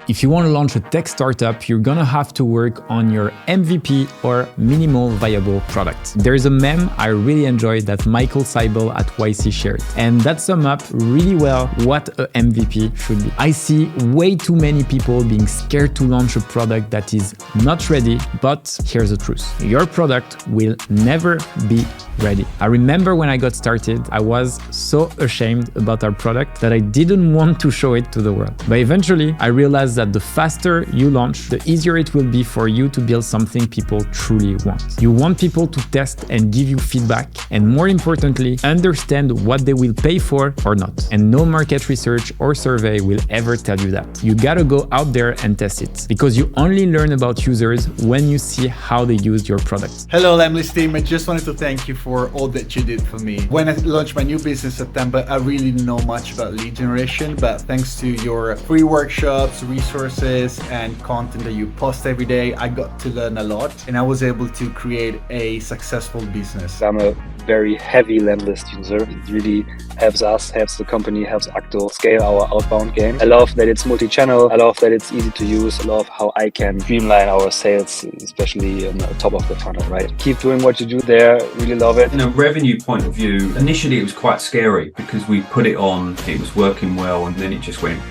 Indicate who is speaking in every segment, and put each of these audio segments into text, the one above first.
Speaker 1: If you want to launch a tech startup, you're gonna have to work on your MVP or minimal viable product. There's a meme I really enjoyed that Michael Seibel at YC shared, and that sums up really well what a MVP should be. I see way too many people being scared to launch a product that is not ready, but here's the truth. Your product will never be ready. I remember when I got started, I was so ashamed about our product that I didn't want to show it to the world. But eventually, I realized that the faster you launch, the easier it will be for you to build something people truly want. You want people to test and give you feedback, and more importantly, understand what they will pay for or not. And no market research or survey will ever tell you that. You gotta go out there and test it, because you only learn about users when you see how they use your product.
Speaker 2: Hello, Lemlist team. I just wanted to thank you for all that you did for me. When I launched my new business in September, I really didn't know much about lead generation, but thanks to your free workshops, resources, and content that you post every day, I got to learn a lot, and I was able to create a successful business.
Speaker 3: I'm a very heavy Lemlist user. It really helps us, helps the company, helps Acto scale our outbound game. I love that it's multi-channel. I love that it's easy to use. I love how I can streamline our sales, especially on the top of the funnel, right? Keep doing what you do there. Really love it.
Speaker 4: In a revenue point of view, initially it was quite scary because we put it on, it was working well, and then it just went.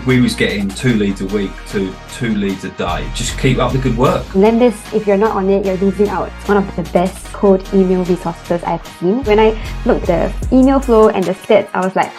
Speaker 4: We was getting 2 leads a week to 2 leads a day. Just keep up the good work.
Speaker 5: Lemlist, if you're not on it, you're losing out. It's one of the best cold email resources I've seen. When I looked at the email flow and the stats, I was like,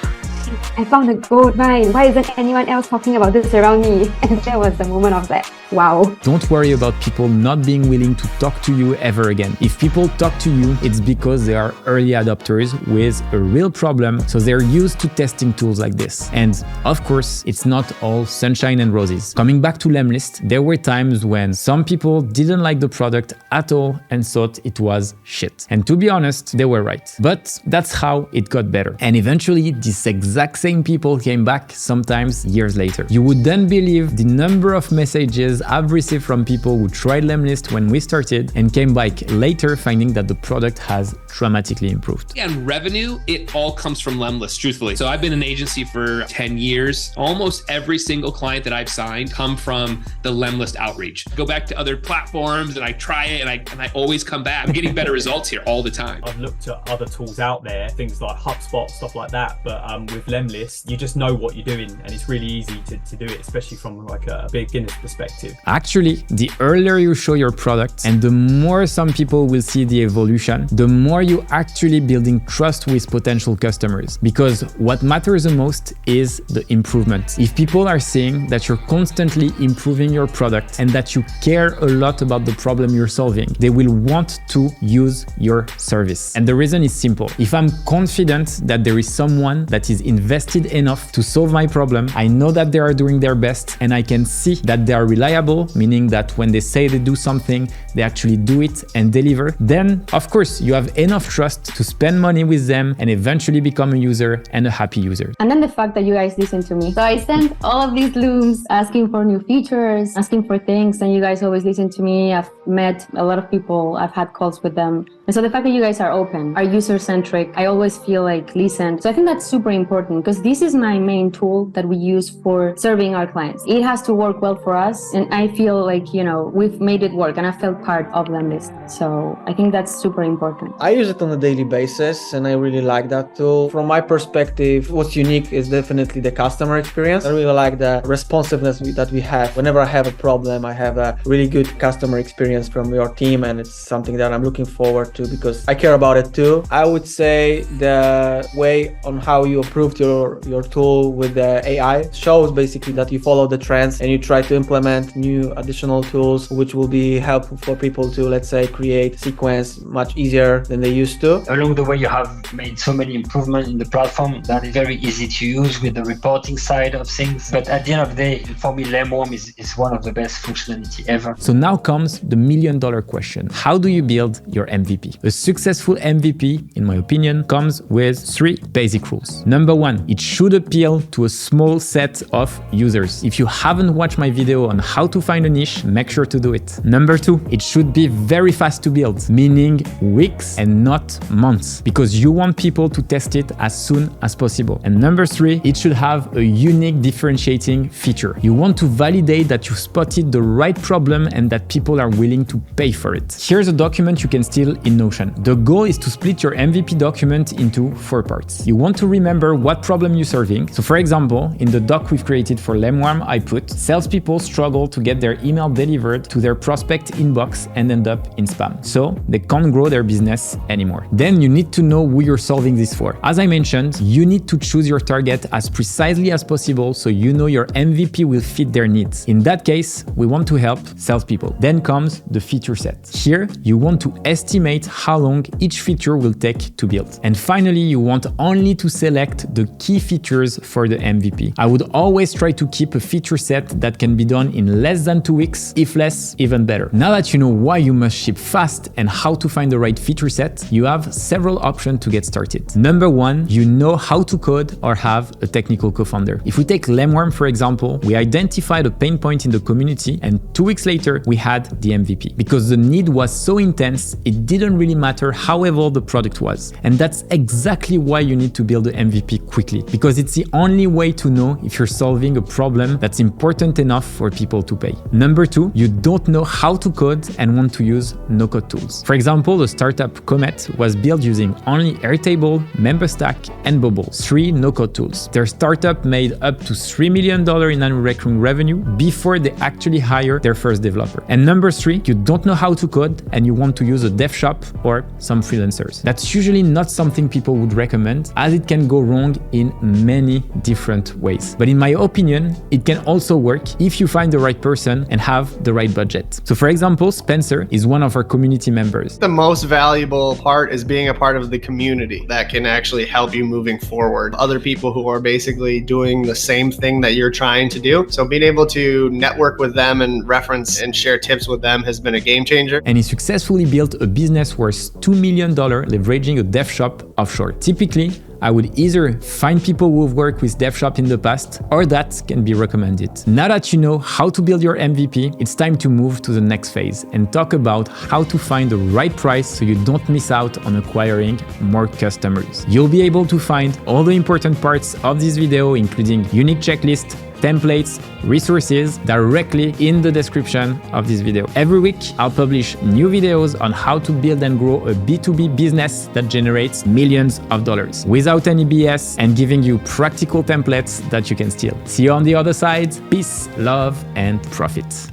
Speaker 5: I found a gold mine. Why isn't anyone else talking about this around me? And that was the moment of like, wow.
Speaker 1: Don't worry about people not being willing to talk to you ever again. If people talk to you, it's because they are early adopters with a real problem, so they're used to testing tools like this. And of course, it's not all sunshine and roses. Coming back to Lemlist, there were times when some people didn't like the product at all and thought it was shit. And to be honest, they were right. But that's how it got better. And eventually, this exact same people came back, sometimes years later. You would then believe the number of messages I've received from people who tried Lemlist when we started and came back later finding that the product has dramatically improved.
Speaker 6: And revenue, it all comes from Lemlist, truthfully. So I've been in agency for 10 years. Almost every single client that I've signed come from the Lemlist outreach. Go back to other platforms and I try it and I always come back. I'm getting better results here all the time.
Speaker 7: I've looked at other tools out there, things like HubSpot, stuff like that, but with Lemlist, you just know what you're doing and it's really easy to do it, especially from like a beginner's perspective.
Speaker 1: Actually, the earlier you show your product and the more some people will see the evolution, the more you actually building trust with potential customers. Because what matters the most is the improvement. If people are seeing that you're constantly improving your product and that you care a lot about the problem you're solving, they will want to use your service. And the reason is simple. If I'm confident that there is someone that is invested enough to solve my problem, I know that they are doing their best and I can see that they are reliable, meaning that when they say they do something, they actually do it and deliver, then of course you have enough trust to spend money with them and eventually become a user and a happy user.
Speaker 5: And then the fact that you guys listen to me. So I sent all of these looms asking for new features, asking for things, and you guys always listen to me. I've met a lot of people, I've had calls with them. And so the fact that you guys are open, are user-centric, I always feel like listened. So I think that's super important because this is my main tool that we use for serving our clients. It has to work well for us. And I feel like, you know, we've made it work and I felt part of Lemlist. So I think that's super important.
Speaker 8: I use it on a daily basis and I really like that tool. From my perspective, what's unique is definitely the customer experience. I really like the responsiveness that we have. Whenever I have a problem, I have a really good customer experience from your team, and it's something that I'm looking forward to because I care about it too. I would say the way on how you approved your tool with the AI shows basically that you follow the trends and you try to implement new additional tools which will be helpful for people to, let's say, create sequence much easier than they used to.
Speaker 9: Along the way, you have made so many improvements in the platform that is very easy to use with the reporting side of things. But at the end of the day, for me, Lemworm is one of the best functionality ever.
Speaker 1: So now comes the million-dollar question. How do you build your MVP? A successful MVP, in my opinion, comes with 3 basic rules. Number 1, it should appeal to a small set of users. If you haven't watched my video on how to find a niche, make sure to do it. Number 2, it should be very fast to build, meaning weeks and not months, because you want people to test it as soon as possible. And number 3, it should have a unique differentiating feature. You want to validate that you spotted the right problem and that people are willing to pay for it. Here's a document you can steal in Notion. The goal is to split your MVP document into 4 parts. You want to remember what problem you're solving. So for example, in the doc we've created for Lemwarm, I put salespeople struggle to get their email delivered to their prospect inbox and end up in spam. So they can't grow their business anymore. Then you need to know who you're solving this for. As I mentioned, you need to choose your target as precisely as possible so you know your MVP will fit their needs. In that case, we want to help salespeople. Then comes the feature set. Here, you want to estimate how long each feature will take to build. And finally, you want only to select the key features for the MVP. I would always try to keep a feature set that can be done in less than 2 weeks, if less, even better. Now that you know why you must ship fast and how to find the right feature set, you have several options to get started. Number 1, you know how to code or have a technical co-founder. If we take Lemwarm, for example, we identified a pain point in the community and 2 weeks later, we had the MVP. Because the need was so intense, it didn't really matter how evolved the product was. And that's exactly why you need to build the MVP quickly, because it's the only way to know if you're solving a problem that's important enough for people to pay. Number 2, you don't know how to code and want to use no-code tools. For example, the startup Comet was built using only Airtable, MemberStack, and Bubble, 3 no-code tools. Their startup made up to $3 million in annual recurring revenue before they actually hired their first developer. And number 3, you don't know how to code and you want to use a dev shop or some freelancers. That's usually not something people would recommend, as it can go wrong in many different ways. But in my opinion, it can also work if you find the right person and have the right budget. So for example, Spencer is one of our community members.
Speaker 10: The most valuable part is being a part of the community that can actually help you moving forward. Other people who are basically doing the same thing that you're trying to do. So being able to network with them and reference and share tips with them has been a game changer.
Speaker 1: And he successfully built a business worth $2 million leveraging a dev shop offshore. Typically, I would either find people who've worked with DevShop in the past, or that can be recommended. Now that you know how to build your MVP, it's time to move to the next phase and talk about how to find the right price so you don't miss out on acquiring more customers. You'll be able to find all the important parts of this video, including unique checklist, templates, resources directly in the description of this video. Every week, I'll publish new videos on how to build and grow a B2B business that generates millions of dollars without any BS and giving you practical templates that you can steal. See you on the other side. Peace, love, and profit.